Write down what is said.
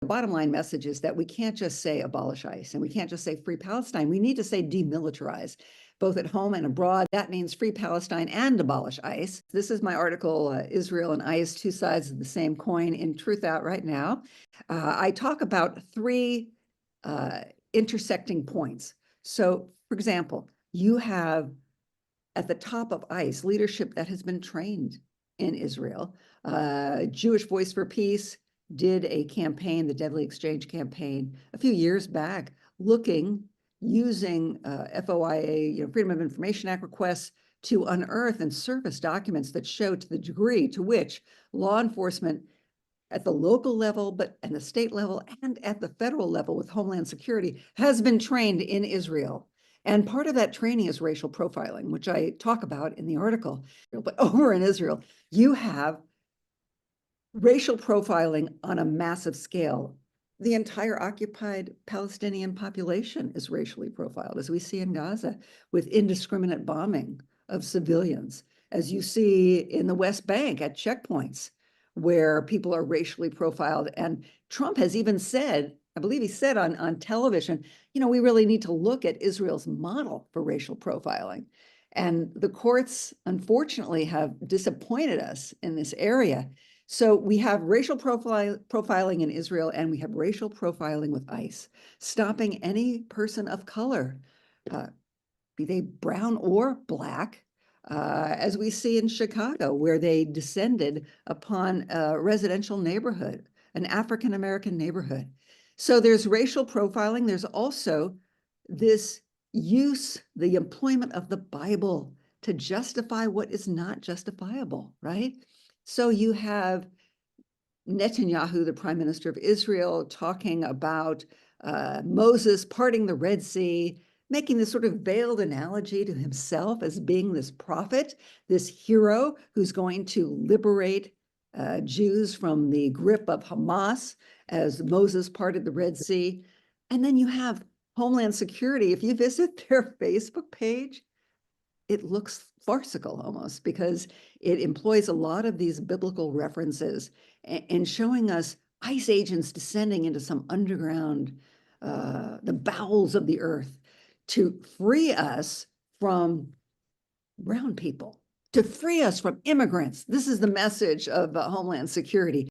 The bottom line message is that we can't just say abolish ICE and we can't just say free Palestine. We need to say demilitarize, both at home and abroad. That means free Palestine and abolish ICE. This is my article, Israel and ICE, Two Sides of the Same Coin, in Truth Out right now. I talk about three intersecting points. So, for example, you have at the top of ICE leadership that has been trained in Israel. Jewish Voice for Peace did a campaign, the Deadly Exchange campaign, a few years back, using FOIA, Freedom of Information Act requests to unearth and surface documents that show to the degree to which law enforcement at the local level, but at the state level and at the federal level with Homeland Security has been trained in Israel. And part of that training is racial profiling, which I talk about in the article. But over in Israel, you have racial profiling on a massive scale. The entire occupied Palestinian population is racially profiled, as we see in Gaza, with indiscriminate bombing of civilians, as you see in the West Bank at checkpoints, where people are racially profiled. And Trump has even said, I believe he said on television, we really need to look at Israel's model for racial profiling. And the courts, unfortunately, have disappointed us in this area. So we have racial profiling in Israel, and we have racial profiling with ICE, stopping any person of color, be they brown or Black, as we see in Chicago, where they descended upon a residential neighborhood, an African-American neighborhood. So there's racial profiling. There's also this use, the employment of the Bible to justify what is not justifiable, right? So you have Netanyahu, the prime minister of Israel, talking about Moses parting the Red Sea, making this sort of veiled analogy to himself as being this prophet, this hero who's going to liberate Jews from the grip of Hamas as Moses parted the Red Sea. And then you have Homeland Security. If you visit their Facebook page, it looks farcical almost, because it employs a lot of these biblical references and showing us ICE agents descending into some underground, the bowels of the earth, to free us from brown people, to free us from immigrants. This is the message of Homeland Security.